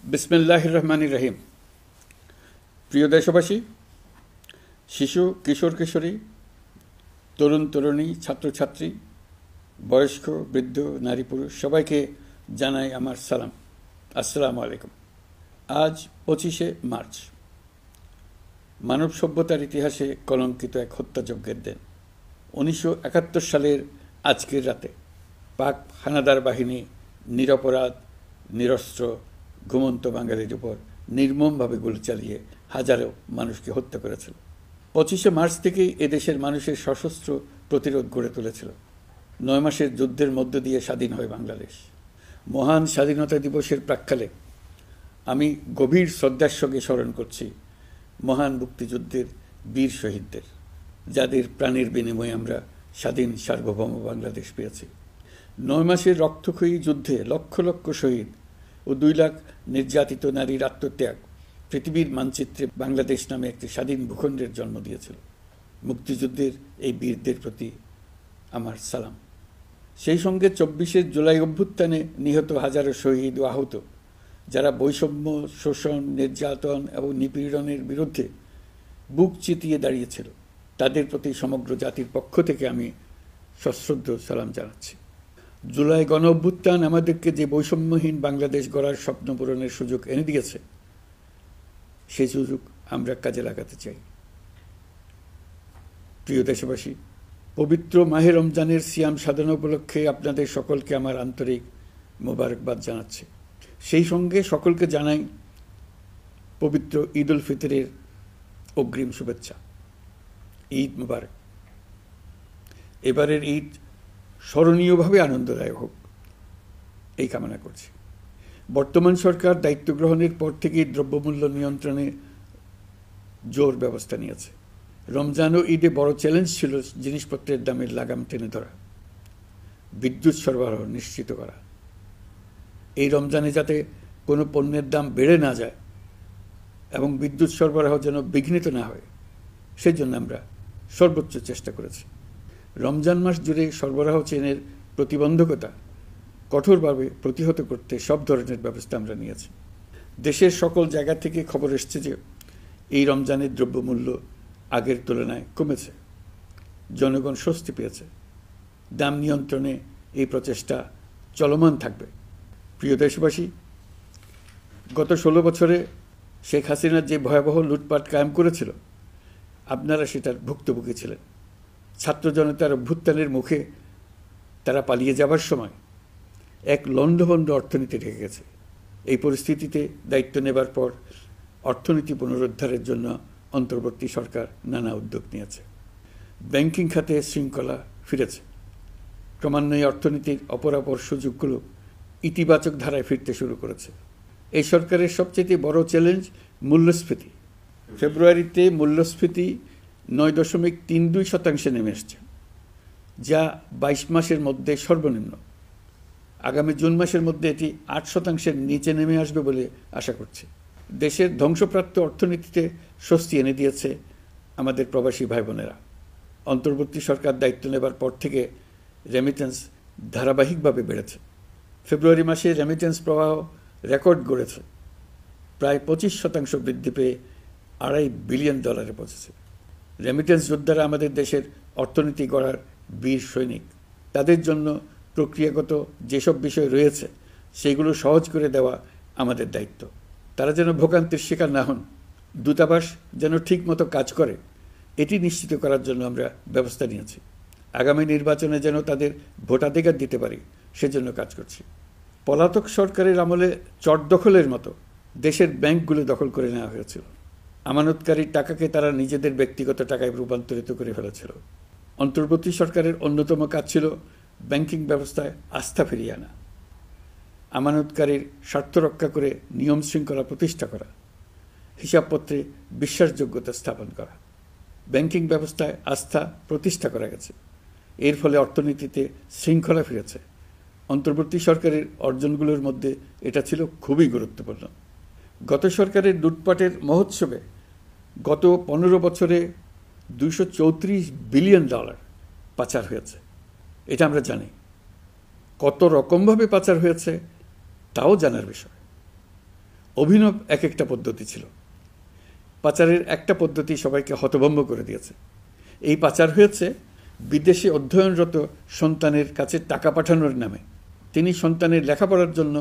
বিসমিল্লাহির রহমানির রহিম। প্রিয় দেশবাসী, শিশু, কিশোর কিশোরী, তরুণ তরুণী, ছাত্রছাত্রী, বয়স্ক, বৃদ্ধ, নারী পুরুষ সবাইকে জানাই আমার সালাম। আসসালামু আলাইকুম। আজ 25শে মার্চ, মানব সভ্যতার ইতিহাসে কলঙ্কিত এক হত্যাযজ্ঞের দিন। 1971 সালের আজকের রাতে পাক হানাদার বাহিনী নিরপরাধ, নিরস্ত্র, ঘুমন্ত বাঙালির উপর নির্মমভাবে গুলি চালিয়ে হাজারো মানুষকে হত্যা করেছিল। 25শে মার্চ থেকেই এদেশের মানুষের সশস্ত্র প্রতিরোধ গড়ে তুলেছিল। 9 মাসের যুদ্ধের মধ্য দিয়ে স্বাধীন হয় বাংলাদেশ। মহান স্বাধীনতা দিবসের প্রাক্কালে আমি গভীর শ্রদ্ধার সঙ্গে স্মরণ করছি মহান মুক্তিযুদ্ধের বীর শহীদদের, যাদের প্রাণের বিনিময়ে আমরা স্বাধীন সার্বভৌম বাংলাদেশ পেয়েছি। 9 মাসের রক্তক্ষয়ী যুদ্ধে লক্ষ লক্ষ শহীদ ও 2 লাখ নির্যাতিত নারীর আত্মত্যাগ পৃথিবীর মানচিত্রে বাংলাদেশ নামে একটি স্বাধীন ভূখণ্ডের জন্ম দিয়েছিল। মুক্তিযুদ্ধের এই বীরদের প্রতি আমার সালাম। সেই সঙ্গে 24শে জুলাই অভ্যুত্থানে নিহত হাজারো শহীদ ও আহত, যারা বৈষম্য, শোষণ, নির্যাতন এবং নিপীড়নের বিরুদ্ধে বুক চিতিয়ে দাঁড়িয়েছিল, তাদের প্রতি সমগ্র জাতির পক্ষ থেকে আমি সশ্রদ্ধ সালাম জানাচ্ছি। জুলাই গণ অভ্যুত্থান আমাদেরকে যে বৈষম্যহীন বাংলাদেশ গড়ার স্বপ্ন পূরণের সুযোগ এনে দিয়েছে, সেই সুযোগ আমরা কাজে লাগাতে চাই। প্রিয় দেশবাসী, পবিত্র মাহে রমজানের সিয়াম সাধনা উপলক্ষে আপনাদের সকলকে আমার আন্তরিক মোবারকবাদ জানাচ্ছি। সেই সঙ্গে সকলকে জানাই পবিত্র ঈদ উল ফিতরের অগ্রিম শুভেচ্ছা। ঈদ মুবারক। এবারের ঈদ স্মরণীয়ভাবে আনন্দদায়ক হোক, এই কামনা করছি। বর্তমান সরকার দায়িত্ব গ্রহণের পর থেকেই দ্রব্যমূল্য নিয়ন্ত্রণে জোর ব্যবস্থা নিয়েছে। রমজান ও ঈদে বড় চ্যালেঞ্জ ছিল জিনিসপত্রের দামের লাগাম টেনে ধরা, বিদ্যুৎ সরবরাহ নিশ্চিত করা। এই রমজানে যাতে কোনো পণ্যের দাম বেড়ে না যায় এবং বিদ্যুৎ সরবরাহ যেন বিঘ্নিত না হয়, সেই জন্য আমরা সর্বোচ্চ চেষ্টা করেছি। রমজান মাস জুড়ে সরবরাহ চেনের প্রতিবন্ধকতা কঠোরভাবে প্রতিহত করতে সব ধরনের ব্যবস্থা আমরা নিয়েছি। দেশের সকল জায়গা থেকে খবর এসছে যে এই রমজানের দ্রব্যমূল্য আগের তুলনায় কমেছে, জনগণ স্বস্তি পেয়েছে। দাম নিয়ন্ত্রণে এই প্রচেষ্টা চলমান থাকবে। প্রিয় দেশবাসী, গত 16 বছরে শেখ হাসিনা যে ভয়াবহ লুটপাট কায়েম করেছিল, আপনারা সেটার ভুক্তভোগী ছিলেন। ছাত্র জনতার অভ্যুত্থানের মুখে তারা পালিয়ে যাবার সময় এক লণ্ডভণ্ড অর্থনীতি রেখে গেছে। এই পরিস্থিতিতে দায়িত্ব নেবার পর অর্থনীতি পুনরুদ্ধারের জন্য অন্তর্বর্তী সরকার নানা উদ্যোগ নিয়েছে। ব্যাংকিং খাতে শৃঙ্খলা ফিরেছে। ক্রমান্বয়ে অর্থনীতির অপরাপর সুযোগগুলো ইতিবাচক ধারায় ফিরতে শুরু করেছে। এই সরকারের সবচেয়ে বড় চ্যালেঞ্জ মূল্যস্ফীতি। ফেব্রুয়ারিতে মূল্যস্ফীতি 9.32% নেমে এসছে, যা 22 মাসের মধ্যে সর্বনিম্ন। আগামী জুন মাসের মধ্যে এটি 8%-এর নিচে নেমে আসবে বলে আশা করছি। দেশের ধ্বংসপ্রাপ্ত অর্থনীতিতে স্বস্তি এনে দিয়েছে আমাদের প্রবাসী ভাই বোনেরা। অন্তর্বর্তী সরকার দায়িত্ব নেবার পর থেকে রেমিটেন্স ধারাবাহিকভাবে বেড়েছে। ফেব্রুয়ারি মাসে রেমিটেন্স প্রবাহ রেকর্ড গড়েছে, প্রায় 25% বৃদ্ধি পেয়ে $2.5 বিলিয়ন পৌঁছেছে। রেমিটেন্স যোদ্ধারা আমাদের দেশের অর্থনীতি গড়ার বীর সৈনিক। তাদের জন্য প্রক্রিয়াগত যেসব বিষয় রয়েছে, সেগুলো সহজ করে দেওয়া আমাদের দায়িত্ব। তারা যেন ভোগান্তির শিকার না হন, দূতাবাস যেন ঠিকমতো কাজ করে, এটি নিশ্চিত করার জন্য আমরা ব্যবস্থা নিয়েছি। আগামী নির্বাচনে যেন তাদের ভোটাধিকার দিতে পারি, সেজন্য কাজ করছি। পলাতক সরকারের আমলে চট দখলের মতো দেশের ব্যাংকগুলো দখল করে নেওয়া হয়েছিল। আমানতকারীর টাকাকে তারা নিজেদের ব্যক্তিগত টাকায় রূপান্তরিত করে ফেলেছিল। অন্তর্বর্তী সরকারের অন্যতম কাজ ছিল ব্যাংকিং ব্যবস্থায় আস্থা ফিরিয়ে আনা, আমানতকারীর স্বার্থ রক্ষা করে নিয়ম শৃঙ্খলা প্রতিষ্ঠা করা, হিসাবপত্রে বিশ্বাসযোগ্যতা স্থাপন করা। ব্যাংকিং ব্যবস্থায় আস্থা প্রতিষ্ঠা করা গেছে। এর ফলে অর্থনীতিতে শৃঙ্খলা ফিরেছে। অন্তর্বর্তী সরকারের অর্জনগুলোর মধ্যে এটা ছিল খুবই গুরুত্বপূর্ণ। গত সরকারের লুটপাটের মহোৎসবে গত 15 বছরে $234 বিলিয়ন পাচার হয়েছে। এটা আমরা জানি। কত রকমভাবে পাচার হয়েছে তাও জানার বিষয়। অভিনব এক একটা পদ্ধতি ছিল। পাচারের একটা পদ্ধতি সবাইকে হতভম্ব করে দিয়েছে। এই পাচার হয়েছে বিদেশে অধ্যয়নরত সন্তানের কাছে টাকা পাঠানোর নামে। তিনি সন্তানের লেখাপড়ার জন্য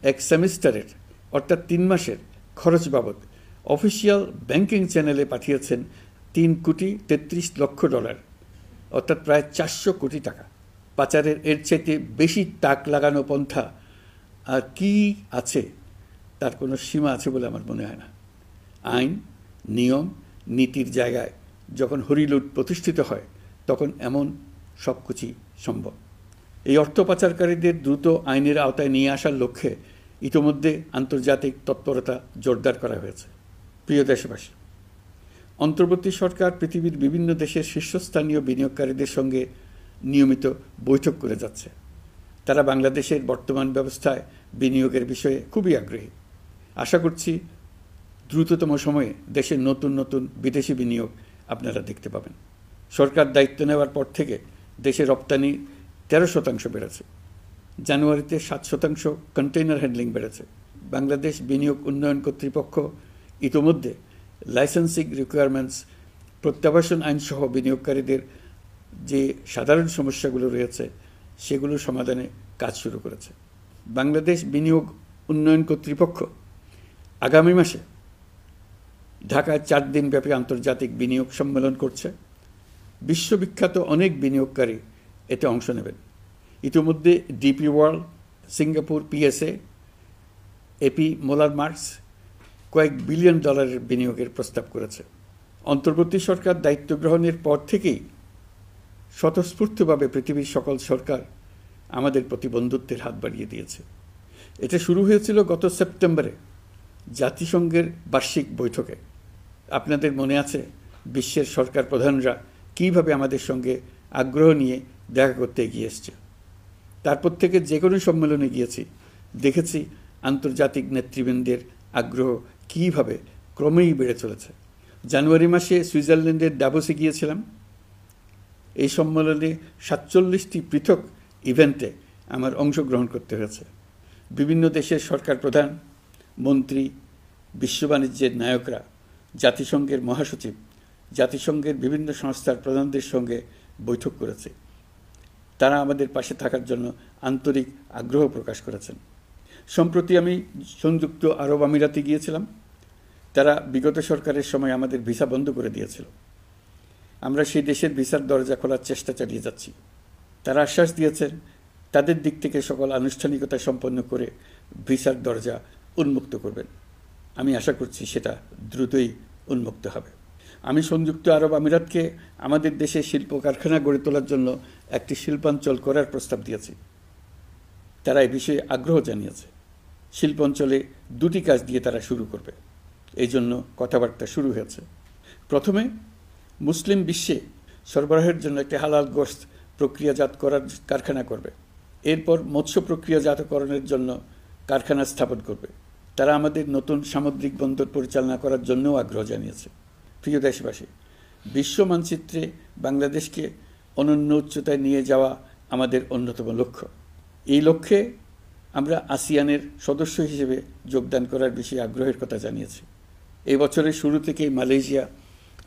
এক সেমিস্টারের অর্থাৎ 3 মাসের খরচ বাবদ অফিসিয়াল ব্যাংকিং চ্যানেলে পাঠিয়েছেন $3,33,00,000, অর্থাৎ প্রায় 400 কোটি টাকা। পাচারের এর চাইতে বেশি তাক লাগানো পন্থা আর কি আছে, তার কোনো সীমা আছে বলে আমার মনে হয় না। আইন, নিয়ম, নীতির জায়গায় যখন হরিলুট প্রতিষ্ঠিত হয় তখন এমন সব কিছুই সম্ভব। এই অর্থ পাচারকারীদের দ্রুত আইনের আওতায় নিয়ে আসার লক্ষ্যে ইতোমধ্যে আন্তর্জাতিক তৎপরতা জোরদার করা হয়েছে। প্রিয় দেশবাসী, অন্তর্বর্তী সরকার পৃথিবীর বিভিন্ন দেশের শীর্ষস্থানীয় বিনিয়োগকারীদের সঙ্গে নিয়মিত বৈঠক করে যাচ্ছে। তারা বাংলাদেশের বর্তমান ব্যবস্থায় বিনিয়োগের বিষয়ে খুবই আগ্রহী। আশা করছি দ্রুততম সময়ে দেশের নতুন নতুন বিদেশি বিনিয়োগ আপনারা দেখতে পাবেন। সরকার দায়িত্ব নেওয়ার পর থেকে দেশে রপ্তানি 13% বেড়েছে। জানুয়ারিতে 7% কন্টেইনার হ্যান্ডলিং বেড়েছে। বাংলাদেশ বিনিয়োগ উন্নয়ন কর্তৃপক্ষ ইতোমধ্যে লাইসেন্সিং রিকোয়ারমেন্টস, প্রত্যাবাসন আইনসহ বিনিয়োগকারীদের যে সাধারণ সমস্যাগুলো রয়েছে সেগুলো সমাধানে কাজ শুরু করেছে। বাংলাদেশ বিনিয়োগ উন্নয়ন কর্তৃপক্ষ আগামী মাসে ঢাকায় 4 দিনব্যাপী আন্তর্জাতিক বিনিয়োগ সম্মেলন করছে। বিশ্ববিখ্যাত অনেক বিনিয়োগকারী এতে অংশ নেবেন। ইতিমধ্যে DP World, Singapore PSA, AP Moller Maersk কয়েক বিলিয়ন ডলারের বিনিয়োগের প্রস্তাব করেছে। অন্তর্বর্তী সরকার দায়িত্ব গ্রহণের পর থেকেই স্বতঃস্ফূর্তভাবে পৃথিবীর সকল সরকার আমাদের প্রতি বন্ধুত্বের হাত বাড়িয়ে দিয়েছে। এটা শুরু হয়েছিল গত সেপ্টেম্বরে জাতিসংঘের বার্ষিক বৈঠকে। আপনাদের মনে আছে বিশ্বের সরকার প্রধানরা কীভাবে আমাদের সঙ্গে আগ্রহ নিয়ে দেখা করতে এগিয়ে এসছে। তারপর থেকে যে কোনো সম্মেলনে গিয়েছি, দেখেছি আন্তর্জাতিক নেতৃবৃন্দের আগ্রহ কীভাবে ক্রমেই বেড়ে চলেছে। জানুয়ারি মাসে সুইজারল্যান্ডের ডাভোসে গিয়েছিলাম। এই সম্মেলনে 47টি পৃথক ইভেন্টে আমার অংশগ্রহণ করতে হয়েছে। বিভিন্ন দেশের সরকার প্রধান, মন্ত্রী, বিশ্ব বাণিজ্যের নায়করা, জাতিসংঘের মহাসচিব, জাতিসংঘের বিভিন্ন সংস্থার প্রধানদের সঙ্গে বৈঠক করেছে। তারা আমাদের পাশে থাকার জন্য আন্তরিক আগ্রহ প্রকাশ করেছেন। সম্প্রতি আমি সংযুক্ত আরব আমিরাতে গিয়েছিলাম। তারা বিগত সরকারের সময় আমাদের ভিসা বন্ধ করে দিয়েছিল। আমরা সেই দেশের ভিসার দরজা খোলার চেষ্টা চালিয়ে যাচ্ছি। তারা আশ্বাস দিয়েছেন তাদের দিক থেকে সকল আনুষ্ঠানিকতা সম্পন্ন করে ভিসার দরজা উন্মুক্ত করবেন। আমি আশা করছি সেটা দ্রুতই উন্মুক্ত হবে। আমি সংযুক্ত আরব আমিরাতকে আমাদের দেশে শিল্প কারখানা গড়ে তোলার জন্য একটি শিল্পাঞ্চল করার প্রস্তাব দিয়েছি। তারা এই বিষয়ে আগ্রহ জানিয়েছে। শিল্পাঞ্চলে 2টি কাজ দিয়ে তারা শুরু করবে, এই জন্য কথাবার্তা শুরু হয়েছে। প্রথমে মুসলিম বিশ্বে সরবরাহের জন্য একটি হালাল গোশত প্রক্রিয়াজাত করার কারখানা করবে। এরপর মৎস্য প্রক্রিয়াজাতকরণের জন্য কারখানা স্থাপন করবে। তারা আমাদের নতুন সামুদ্রিক বন্দর পরিচালনা করার জন্যও আগ্রহ জানিয়েছে। প্রিয় দেশবাসী, বিশ্ব মানচিত্রে বাংলাদেশকে অনন্য উচ্চতায় নিয়ে যাওয়া আমাদের অন্যতম লক্ষ্য। এই লক্ষ্যে আমরা আসিয়ানের সদস্য হিসেবে যোগদান করার বিষয়ে আগ্রহের কথা জানিয়েছি। এই বছরের শুরু থেকেই মালয়েশিয়া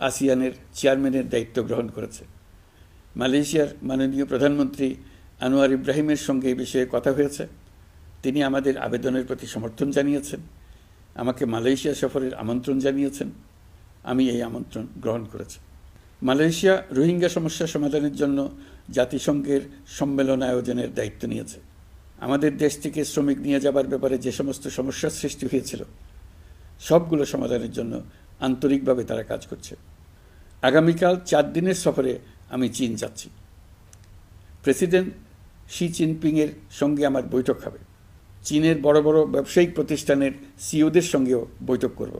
আসিয়ানের চেয়ারম্যানের দায়িত্ব গ্রহণ করেছে। মালয়েশিয়ার মাননীয় প্রধানমন্ত্রী আনোয়ার ইব্রাহিমের সঙ্গে এই বিষয়ে কথা হয়েছে। তিনি আমাদের আবেদনের প্রতি সমর্থন জানিয়েছেন, আমাকে মালয়েশিয়া সফরের আমন্ত্রণ জানিয়েছেন। আমি এই আমন্ত্রণ গ্রহণ করেছি। মালয়েশিয়া রোহিঙ্গা সমস্যা সমাধানের জন্য জাতিসংঘের সম্মেলন আয়োজনের দায়িত্ব নিয়েছে। আমাদের দেশ থেকে শ্রমিক নিয়ে যাবার ব্যাপারে যে সমস্ত সমস্যার সৃষ্টি হয়েছিল সবগুলো সমাধানের জন্য আন্তরিকভাবে তারা কাজ করছে। আগামীকাল 4 দিনের সফরে আমি চীন যাচ্ছি। প্রেসিডেন্ট শি জিনপিংয়ের সঙ্গে আমার বৈঠক হবে। চীনের বড় বড় ব্যবসায়িক প্রতিষ্ঠানের সিইওদের সঙ্গেও বৈঠক করব।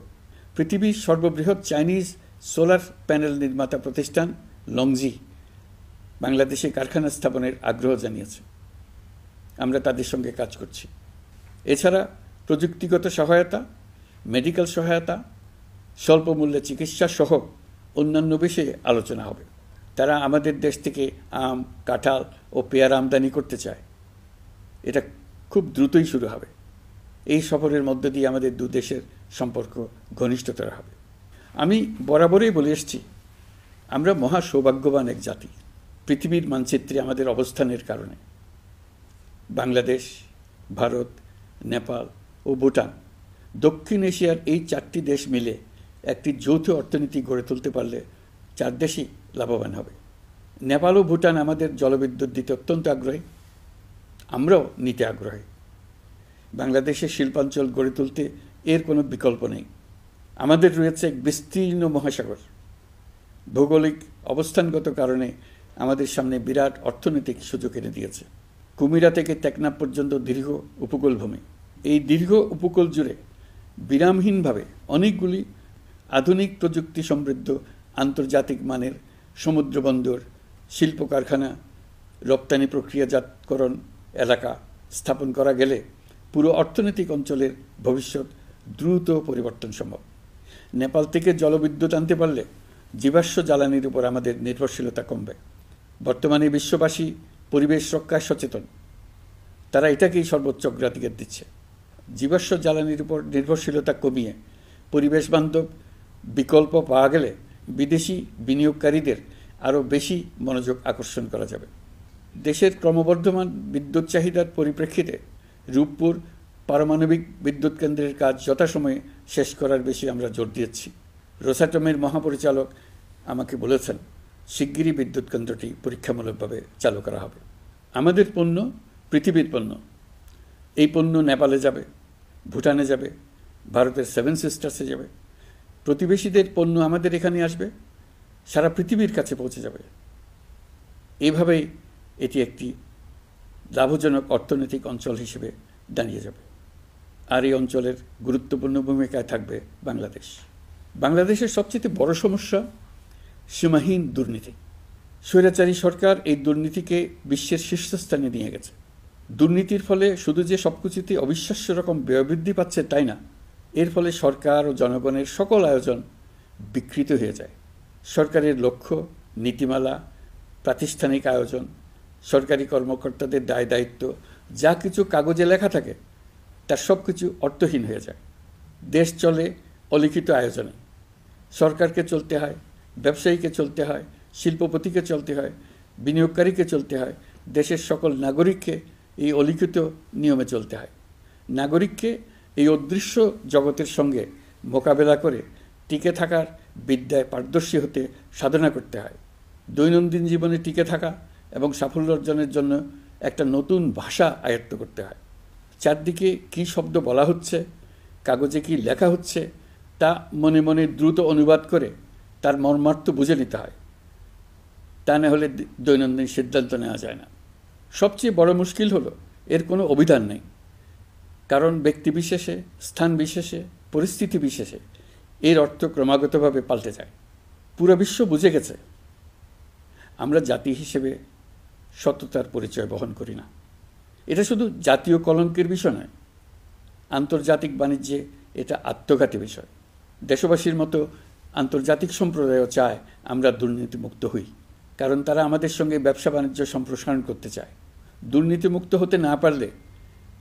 পৃথিবীর সর্ববৃহৎ চাইনিজ সোলার প্যানেল নির্মাতা প্রতিষ্ঠান লংজি বাংলাদেশে কারখানা স্থাপনের আগ্রহ জানিয়েছে। আমরা তাদের সঙ্গে কাজ করছি। এছাড়া প্রযুক্তিগত সহায়তা, মেডিকেল সহায়তা, স্বল্প মূল্যে চিকিৎসা সহ অন্যান্য বিষয়ে আলোচনা হবে। তারা আমাদের দেশ থেকে আম, কাঁঠাল ও পেয়ারা আমদানি করতে চায়। এটা খুব দ্রুতই শুরু হবে। এই সফরের মধ্য দিয়ে আমাদের দু দেশের সম্পর্ক ঘনিষ্ঠতর হবে। আমি বরাবরই বলে এসেছি, আমরা মহা সৌভাগ্যবান এক জাতি। পৃথিবীর মানচিত্রে আমাদের অবস্থানের কারণে বাংলাদেশ, ভারত, নেপাল ও ভুটান, দক্ষিণ এশিয়ার এই 4টি দেশ মিলে একটি যৌথ অর্থনীতি গড়ে তুলতে পারলে 4 দেশই লাভবান হবে। নেপাল ও ভুটান আমাদের জলবিদ্যুৎ দিতে অত্যন্ত আগ্রহী, আমরাও নিতে আগ্রহী। বাংলাদেশের শিল্পাঞ্চল গড়ে তুলতে এর কোনো বিকল্প নেই। আমাদের রয়েছে এক বিস্তীর্ণ মহাসাগর। ভৌগোলিক অবস্থানগত কারণে আমাদের সামনে বিরাট অর্থনৈতিক সুযোগ এনে দিয়েছে। কুমিরা থেকে টেকনাফ পর্যন্ত দীর্ঘ উপকূল ভূমি। এই দীর্ঘ উপকূল জুড়ে বিরামহীনভাবে অনেকগুলি আধুনিক প্রযুক্তি সমৃদ্ধ আন্তর্জাতিক মানের সমুদ্র বন্দর, শিল্প কারখানা, রপ্তানি প্রক্রিয়াজাতকরণ এলাকা স্থাপন করা গেলে পুরো অর্থনৈতিক অঞ্চলের ভবিষ্যৎ দ্রুত পরিবর্তন সম্ভব। নেপাল থেকে জলবিদ্যুৎ আনতে পারলে জীবাশ্ম জ্বালানির উপর আমাদের নির্ভরশীলতা কমবে। বর্তমানে বিশ্ববাসী পরিবেশ রক্ষায় সচেতন, তারা এটাকেই সর্বোচ্চ অগ্রাধিকার দিচ্ছে। জীবাশ্ম জ্বালানির উপর নির্ভরশীলতা কমিয়ে পরিবেশ বান্ধব বিকল্প পাওয়া গেলে বিদেশি বিনিয়োগকারীদের আরও বেশি মনোযোগ আকর্ষণ করা যাবে। দেশের ক্রমবর্ধমান বিদ্যুৎ চাহিদার পরিপ্রেক্ষিতে রূপপুর পারমাণবিক বিদ্যুৎ কেন্দ্রের কাজ যথাসময়ে শেষ করার বেশি আমরা জোর দিয়েছি। রোসাটমের মহাপরিচালক আমাকে বলেছেন, শিগগিরই বিদ্যুৎ কেন্দ্রটি পরীক্ষামূলকভাবে চালু করা হবে। আমাদের পণ্য পৃথিবীর পণ্য। এই পণ্য নেপালে যাবে, ভুটানে যাবে, ভারতের 7 সিস্টার্সে যাবে। প্রতিবেশীদের পণ্য আমাদের এখানে আসবে, সারা পৃথিবীর কাছে পৌঁছে যাবে। এইভাবেই এটি একটি লাভজনক অর্থনৈতিক অঞ্চল হিসেবে দাঁড়িয়ে যাবে। আর এই অঞ্চলের গুরুত্বপূর্ণ ভূমিকায় থাকবে বাংলাদেশ। বাংলাদেশের সবচেয়ে বড় সমস্যা সীমাহীন দুর্নীতি। স্বৈরাচারী সরকার এই দুর্নীতিকে বিশ্বের শীর্ষস্থানে নিয়ে গেছে। দুর্নীতির ফলে শুধু যে সবকিছুতে অবিশ্বাস্য রকম ব্যয়বৃদ্ধি পাচ্ছে তাই না, এর ফলে সরকার ও জনগণের সকল আয়োজন বিকৃত হয়ে যায়। সরকারের লক্ষ্য, নীতিমালা, প্রাতিষ্ঠানিক আয়োজন, সরকারি কর্মকর্তাদের দায় দায়িত্ব যা কিছু কাগজে লেখা থাকে তার সব কিছু অর্থহীন হয়ে যায়। দেশ চলে অলিখিত আয়োজনে। সরকারকে চলতে হয়, ব্যবসায়ীকে চলতে হয়, শিল্পপতিকে চলতে হয়, বিনিয়োগকারীকে চলতে হয়, দেশের সকল নাগরিককে এই অলিখিত নিয়মে চলতে হয়। নাগরিককে এই অদৃশ্য জগতের সঙ্গে মোকাবেলা করে টিকে থাকার বিদ্যায় পারদর্শী হতে সাধনা করতে হয়। দৈনন্দিন জীবনে টিকে থাকা এবং সাফল্য অর্জনের জন্য একটা নতুন ভাষা আয়ত্ত করতে হয়। চারদিকে কী শব্দ বলা হচ্ছে, কাগজে কি লেখা হচ্ছে তা মনে মনে দ্রুত অনুবাদ করে তার মর্মার্থ বুঝে নিতে হয়। তা না হলে দৈনন্দিন সিদ্ধান্ত নেওয়া যায় না। সবচেয়ে বড় মুশকিল হলো এর কোনো অভিধান নেই। কারণ ব্যক্তিবিশেষে, স্থান বিশেষে, পরিস্থিতি বিশেষে এর অর্থ ক্রমাগতভাবে পাল্টে যায়। পুরো বিশ্ব বুঝে গেছে আমরা জাতি হিসেবে সততার পরিচয় বহন করি না। এটা শুধু জাতীয় কলঙ্কের বিষয় নয়, আন্তর্জাতিক বাণিজ্যে এটা আত্মঘাতী বিষয়। দেশবাসীর মতো আন্তর্জাতিক সম্প্রদায়ও চায় আমরা দুর্নীতিমুক্ত হই, কারণ তারা আমাদের সঙ্গে ব্যবসা বাণিজ্য সম্প্রসারণ করতে চায়। দুর্নীতিমুক্ত হতে না পারলে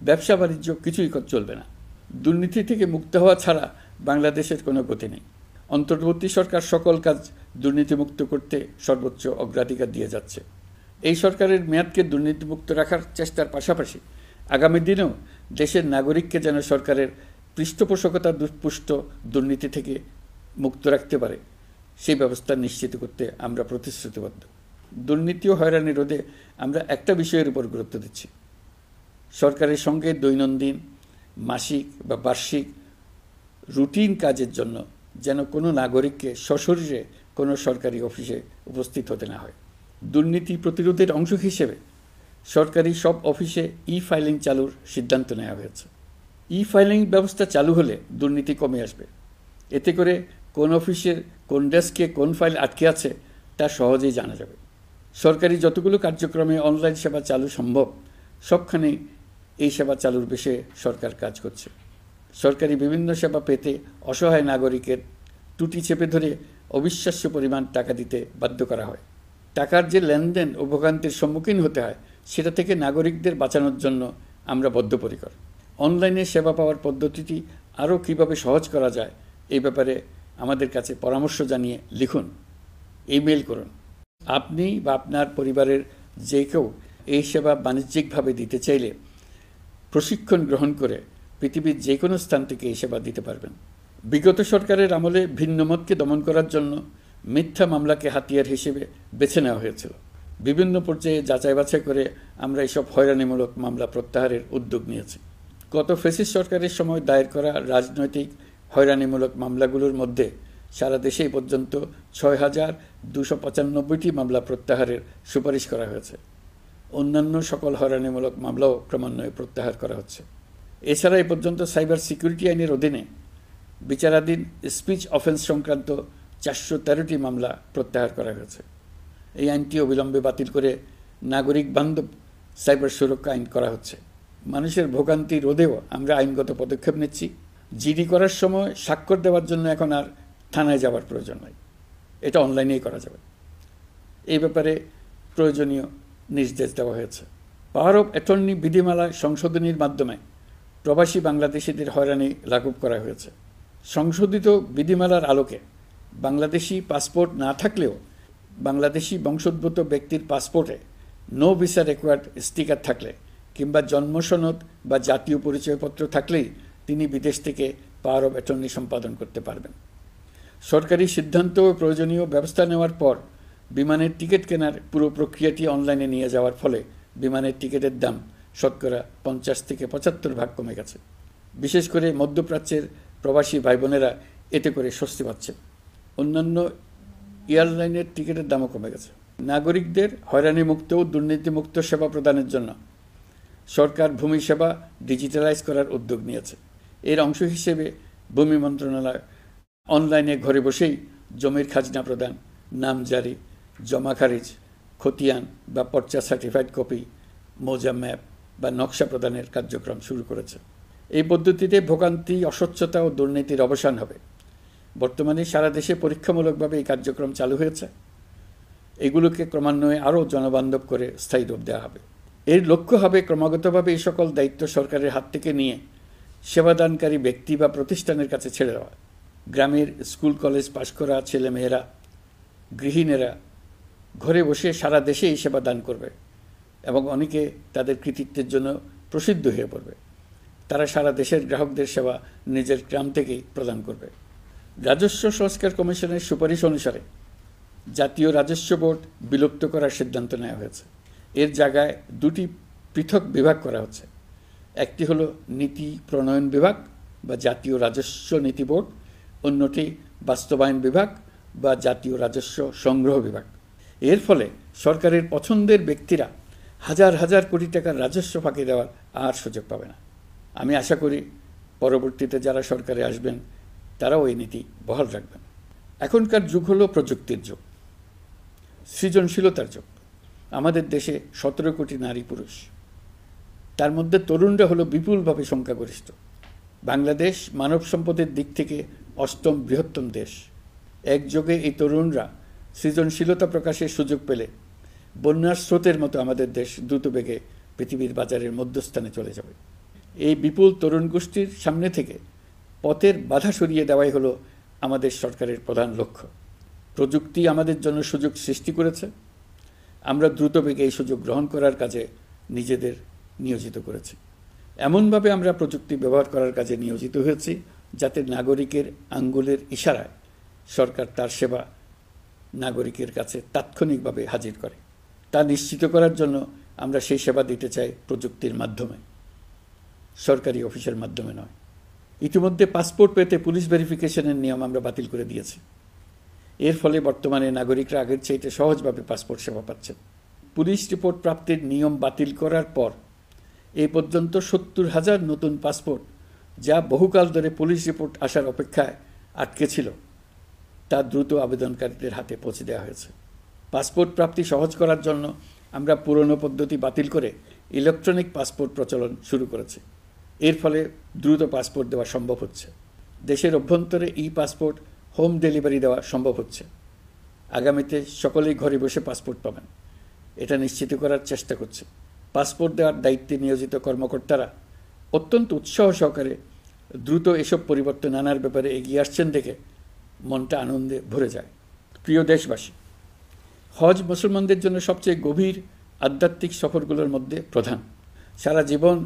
ব্যবসা বাণিজ্য কিছুই চলবে না। দুর্নীতি থেকে মুক্ত হওয়া ছাড়া বাংলাদেশের কোনো গতি নেই। অন্তর্বর্তী সরকার সকল কাজ দুর্নীতিমুক্ত করতে সর্বোচ্চ অগ্রাধিকার দিয়ে যাচ্ছে। এই সরকারের মেয়াদকে দুর্নীতিমুক্ত রাখার চেষ্টার পাশাপাশি আগামী দিনেও দেশের নাগরিককে যেন সরকারের পৃষ্ঠপোষকতা দুষ্পুষ্ট দুর্নীতি থেকে মুক্ত রাখতে পারে সেই ব্যবস্থা নিশ্চিত করতে আমরা প্রতিশ্রুতিবদ্ধ। দুর্নীতি ও হয়রানি রোধে আমরা একটা বিষয়ের উপর গুরুত্ব দিচ্ছি। সরকারের সঙ্গে দৈনন্দিন, মাসিক বা বার্ষিক রুটিন কাজের জন্য যেন কোনো নাগরিককে সশরীরে কোনো সরকারি অফিসে উপস্থিত হতে না হয়। দুর্নীতি প্রতিরোধের অংশ হিসেবে সরকারি সব অফিসে ই-ফাইলিং চালুর সিদ্ধান্ত নেওয়া হয়েছে। ই-ফাইলিং ব্যবস্থা চালু হলে দুর্নীতি কমে আসবে। এতে করে কোন অফিসের কোন ডেস্কে কোন ফাইল আটকে আছে তা সহজেই জানা যাবে। সরকারি যতগুলো কার্যক্রমে অনলাইন সেবা চালু সম্ভব সবখানেই এই সেবা চালুর বিষয়ে সরকার কাজ করছে। সরকারি বিভিন্ন সেবা পেতে অসহায় নাগরিকের টুটি চেপে ধরে অবিশ্বাস্য পরিমাণ টাকা দিতে বাধ্য করা হয়। টাকার যে লেনদেন ও ভোগান্তির সম্মুখীন হতে হয় সেটা থেকে নাগরিকদের বাঁচানোর জন্য আমরা বদ্ধপরিকর। অনলাইনে সেবা পাওয়ার পদ্ধতিটি আরও কীভাবে সহজ করা যায় এই ব্যাপারে আমাদের কাছে পরামর্শ জানিয়ে লিখুন, ইমেল করুন। আপনি বা আপনার পরিবারের যে কেউ এই সেবা বাণিজ্যিকভাবে দিতে চাইলে প্রশিক্ষণ গ্রহণ করে পৃথিবীর যে কোনো স্থান থেকে এই সেবা দিতে পারবেন। বিগত সরকারের আমলে ভিন্নমতকে দমন করার জন্য মিথ্যা মামলাকে হাতিয়ার হিসেবে বেছে নেওয়া হয়েছিল। বিভিন্ন পর্যায়ে যাচাই বাছাই করে আমরা এসব হয়রানিমূলক মামলা প্রত্যাহারের উদ্যোগ নিয়েছি। গত ফ্যাসিস্ট সরকারের সময় দায়ের করা রাজনৈতিক হয়রানিমূলক মামলাগুলোর মধ্যে সারা দেশে এই পর্যন্ত ৬,২৯৫টি মামলা প্রত্যাহারের সুপারিশ করা হয়েছে। অন্যান্য সকল হয়রানিমূলক মামলাও ক্রমান্বয়ে প্রত্যাহার করা হচ্ছে। এছাড়া এ পর্যন্ত সাইবার সিকিউরিটি আইনের অধীনে বিচারাধীন স্পিচ অফেন্স সংক্রান্ত ৪১৩টি মামলা প্রত্যাহার করা হয়েছে। এই আইনটি অবিলম্বে বাতিল করে নাগরিক বান্ধব সাইবার সুরক্ষা আইন করা হচ্ছে। মানুষের ভোগান্তি রোধেও আমরা আইনগত পদক্ষেপ নিচ্ছি। জিডি করার সময় স্বাক্ষর দেওয়ার জন্য এখন আর থানায় যাওয়ার প্রয়োজন নাই, এটা অনলাইনেই করা যাবে। এই ব্যাপারে প্রয়োজনীয় নির্দেশ দেওয়া হয়েছে। পাওয়ার অফ অ্যাটর্নি বিধিমালা সংশোধনীর মাধ্যমে প্রবাসী বাংলাদেশিদের হয়রানি লাঘব করা হয়েছে। সংশোধিত বিধিমালার আলোকে বাংলাদেশি পাসপোর্ট না থাকলেও বাংলাদেশি বংশোদ্ভূত ব্যক্তির পাসপোর্টে নো ভিসা রিকোয়ার্ড স্টিকার থাকলে কিংবা জন্মসনদ বা জাতীয় পরিচয়পত্র থাকলেই তিনি বিদেশ থেকে পাওয়ার অফ অ্যাটর্নি সম্পাদন করতে পারবেন। সরকারি সিদ্ধান্ত ও প্রয়োজনীয় ব্যবস্থা নেওয়ার পর বিমানের টিকিট কেনার পুরো প্রক্রিয়াটি অনলাইনে নিয়ে যাওয়ার ফলে বিমানের টিকিটের দাম শতকরা ৫০ থেকে ৭৫% কমে গেছে। বিশেষ করে মধ্যপ্রাচ্যের প্রবাসী ভাই বোনেরা এতে করে স্বস্তি পাচ্ছেন। অন্যান্য এয়ারলাইনের টিকিটের দামও কমে গেছে। নাগরিকদের হয়রানিমুক্ত ও দুর্নীতিমুক্ত সেবা প্রদানের জন্য সরকার ভূমি সেবা ডিজিটালাইজ করার উদ্যোগ নিয়েছে। এর অংশ হিসেবে ভূমি মন্ত্রণালয় অনলাইনে ঘরে বসেই জমির খাজনা প্রদান, নামজারি, জমা খারিজ, খতিয়ান বা পর্চা সার্টিফাইড কপি, মৌজা ম্যাপ বা নকশা প্রদানের কার্যক্রম শুরু করেছে। এই পদ্ধতিতে ভোগান্তি, অস্বচ্ছতা ও দুর্নীতির অবসান হবে। বর্তমানে সারা দেশে পরীক্ষামূলকভাবে এই কার্যক্রম চালু হয়েছে। এগুলোকে ক্রমান্বয়ে আরও জনবান্ধব করে স্থায়ী রূপ দেওয়া হবে। এর লক্ষ্য হবে ক্রমাগতভাবে এই সকল দায়িত্ব সরকারের হাত থেকে নিয়ে সেবাদানকারী ব্যক্তি বা প্রতিষ্ঠানের কাছে ছেড়ে দেওয়া। গ্রামের স্কুল কলেজ পাশ করা ছেলেমেয়েরা, গৃহিণীরা ঘরে বসে সারা দেশে এই সেবা দান করবে এবং অনেকে তাদের কৃতিত্বের জন্য প্রসিদ্ধ হয়ে পড়বে। তারা সারা দেশের গ্রাহকদের সেবা নিজের গ্রাম থেকেই প্রদান করবে। রাজস্ব সংস্কার কমিশনের সুপারিশ অনুসারে জাতীয় রাজস্ব বোর্ড বিলুপ্ত করার সিদ্ধান্ত নেওয়া হয়েছে। এর জায়গায় দুটি পৃথক বিভাগ করা হচ্ছে। একটি হলো নীতি প্রণয়ন বিভাগ বা জাতীয় রাজস্ব নীতি বোর্ড, অন্যটি বাস্তবায়ন বিভাগ বা জাতীয় রাজস্ব সংগ্রহ বিভাগ। এর ফলে সরকারের পছন্দের ব্যক্তিরা হাজার হাজার কোটি টাকার রাজস্ব ফাঁকি দেওয়ার আর সুযোগ পাবে না। আমি আশা করি পরবর্তীতে যারা সরকারে আসবেন তারাও এই নীতি বহাল রাখবেন। এখনকার যুগ হলো প্রযুক্তির যুগ, সৃজনশীলতার যুগ। আমাদের দেশে ১৭ কোটি নারী পুরুষ, তার মধ্যে তরুণরা হলো বিপুলভাবে সংখ্যাগরিষ্ঠ। বাংলাদেশ মানব সম্পদের দিক থেকে ৮ম বৃহত্তম দেশ। একযোগে এই তরুণরা সৃজনশীলতা প্রকাশের সুযোগ পেলে বন্যার স্রোতের মতো আমাদের দেশ দ্রুত বেগে পৃথিবীর বাজারের মধ্যস্থানে চলে যাবে। এই বিপুল তরুণ গোষ্ঠীর সামনে থেকে পথের বাধা সরিয়ে দেওয়াই হলো আমাদের সরকারের প্রধান লক্ষ্য। প্রযুক্তি আমাদের জন্য সুযোগ সৃষ্টি করেছে, আমরা দ্রুত বেগে এই সুযোগ গ্রহণ করার কাজে নিজেদের নিয়োজিত করেছি। এমনভাবে আমরা প্রযুক্তি ব্যবহার করার কাজে নিয়োজিত হয়েছি যাতে নাগরিকের আঙ্গুলের ইশারায় সরকার তার সেবা নাগরিকের কাছে তাৎক্ষণিকভাবে হাজির করে। তা নিশ্চিত করার জন্য আমরা সেই সেবা দিতে চাই প্রযুক্তির মাধ্যমে, সরকারি অফিসের মাধ্যমে নয়। ইতিমধ্যে পাসপোর্ট পেতে পুলিশ ভেরিফিকেশনের নিয়ম আমরা বাতিল করে দিয়েছি। এর ফলে বর্তমানে নাগরিকরা আগের চাইতে সহজভাবে পাসপোর্ট সেবা পাচ্ছেন। পুলিশ রিপোর্ট প্রাপ্তির নিয়ম বাতিল করার পর এই পর্যন্ত ৭০,০০০ নতুন পাসপোর্ট, যা বহুকাল ধরে পুলিশ রিপোর্ট আসার অপেক্ষায় আটকে ছিল, তা দ্রুত আবেদনকারীদের হাতে পৌঁছে দেওয়া হয়েছে। পাসপোর্ট প্রাপ্তি সহজ করার জন্য আমরা পুরনো পদ্ধতি বাতিল করে ইলেকট্রনিক পাসপোর্ট প্রচলন শুরু করেছি। এর ফলে দ্রুত পাসপোর্ট দেওয়া সম্ভব হচ্ছে। দেশের অভ্যন্তরে ই পাসপোর্ট হোম ডেলিভারি দেওয়া সম্ভব হচ্ছে। আগামীতে সকলেই ঘরে বসে পাসপোর্ট পাবেন, এটা নিশ্চিত করার চেষ্টা করছে। পাসপোর্ট দেওয়ার দায়িত্বে নিয়োজিত কর্মকর্তারা অত্যন্ত উৎসাহ সহকারে দ্রুত এসব পরিবর্তন আনার ব্যাপারে এগিয়ে আসছেন দেখে মনটা আনন্দে ভরে যায়। প্রিয় দেশবাসী, হজ মুসলমানদের জন্য সবচেয়ে গভীর আধ্যাত্মিক সফরগুলোর মধ্যে প্রধান। সারা জীবন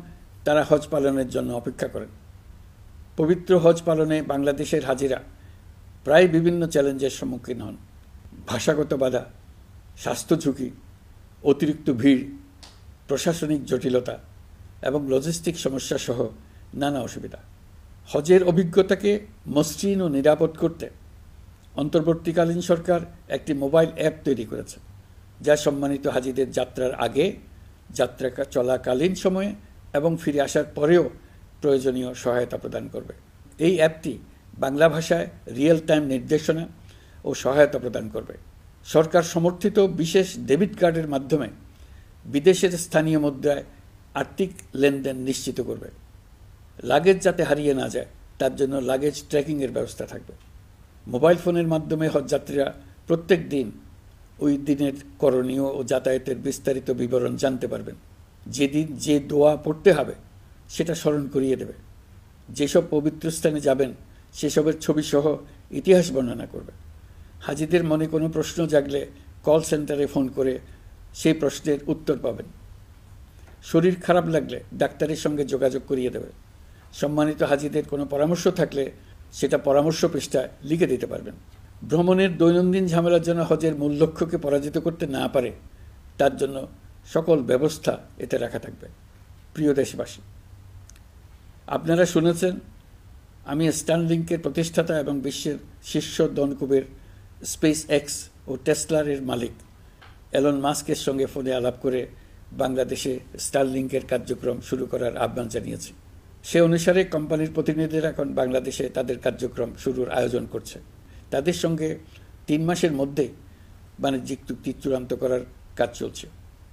তারা হজ পালনের জন্য অপেক্ষা করেন। পবিত্র হজ পালনে বাংলাদেশের হাজিরা প্রায় বিভিন্ন চ্যালেঞ্জের সম্মুখীন হন। ভাষাগত বাধা, স্বাস্থ্য ঝুঁকি, অতিরিক্ত ভিড়, প্রশাসনিক জটিলতা এবং লজিস্টিক সমস্যা সহ নানা অসুবিধা। হজের অভিজ্ঞতাকে মসৃণ ও নিরাপদ করতে অন্তর্বর্তীকালীন সরকার একটি মোবাইল অ্যাপ তৈরি করেছে, যা সম্মানিত হাজিদের যাত্রার আগে, যাত্রা চলাকালীন সময়ে এবং ফিরে আসার পরেও প্রয়োজনীয় সহায়তা প্রদান করবে। এই অ্যাপটি বাংলা ভাষায় রিয়েল টাইম নির্দেশনা ও সহায়তা প্রদান করবে। সরকার সমর্থিত বিশেষ ডেবিট কার্ডের মাধ্যমে বিদেশের স্থানীয় মুদ্রায় আর্থিক লেনদেন নিশ্চিত করবে। লাগেজ যাতে হারিয়ে না যায় তার জন্য লাগেজ ট্র্যাকিংয়ের ব্যবস্থা থাকবে। মোবাইল ফোনের মাধ্যমে হজযাত্রীরা প্রত্যেক দিন ওই দিনের করণীয় ও যাতায়াতের বিস্তারিত বিবরণ জানতে পারবেন। যেদিন যে দোয়া পড়তে হবে সেটা স্মরণ করিয়ে দেবে। যেসব পবিত্র স্থানে যাবেন সেসবের ছবিসহ ইতিহাস বর্ণনা করবে। হাজিদের মনে কোনো প্রশ্ন জাগলে কল সেন্টারে ফোন করে সেই প্রশ্নের উত্তর পাবেন। শরীর খারাপ লাগলে ডাক্তারের সঙ্গে যোগাযোগ করিয়ে দেবে। সম্মানিত হাজিদের কোনো পরামর্শ থাকলে সেটা পরামর্শ পৃষ্ঠায় লিখে দিতে পারবেন। ভ্রমণের দৈনন্দিন ঝামেলার জন্য হজের মূল লক্ষ্যকে পরাজিত করতে না পারে তার জন্য সকল ব্যবস্থা এতে রাখা থাকবে। প্রিয় দেশবাসী, আপনারা শুনেছেন আমি স্টারলিংকের প্রতিষ্ঠাতা এবং বিশ্বের শীর্ষ ধনকুবের স্পেস এক্স ও টেসলার মালিক এলন মাস্কের সঙ্গে ফোনে আলাপ করে বাংলাদেশে স্টারলিংকের কার্যক্রম শুরু করার আহ্বান জানিয়েছি। সে অনুসারে কোম্পানির প্রতিনিধিরা এখন বাংলাদেশে তাদের কার্যক্রম শুরুর আয়োজন করছে। তাদের সঙ্গে 3 মাসের মধ্যেই বাণিজ্যিক চুক্তি চূড়ান্ত করার কাজ চলছে।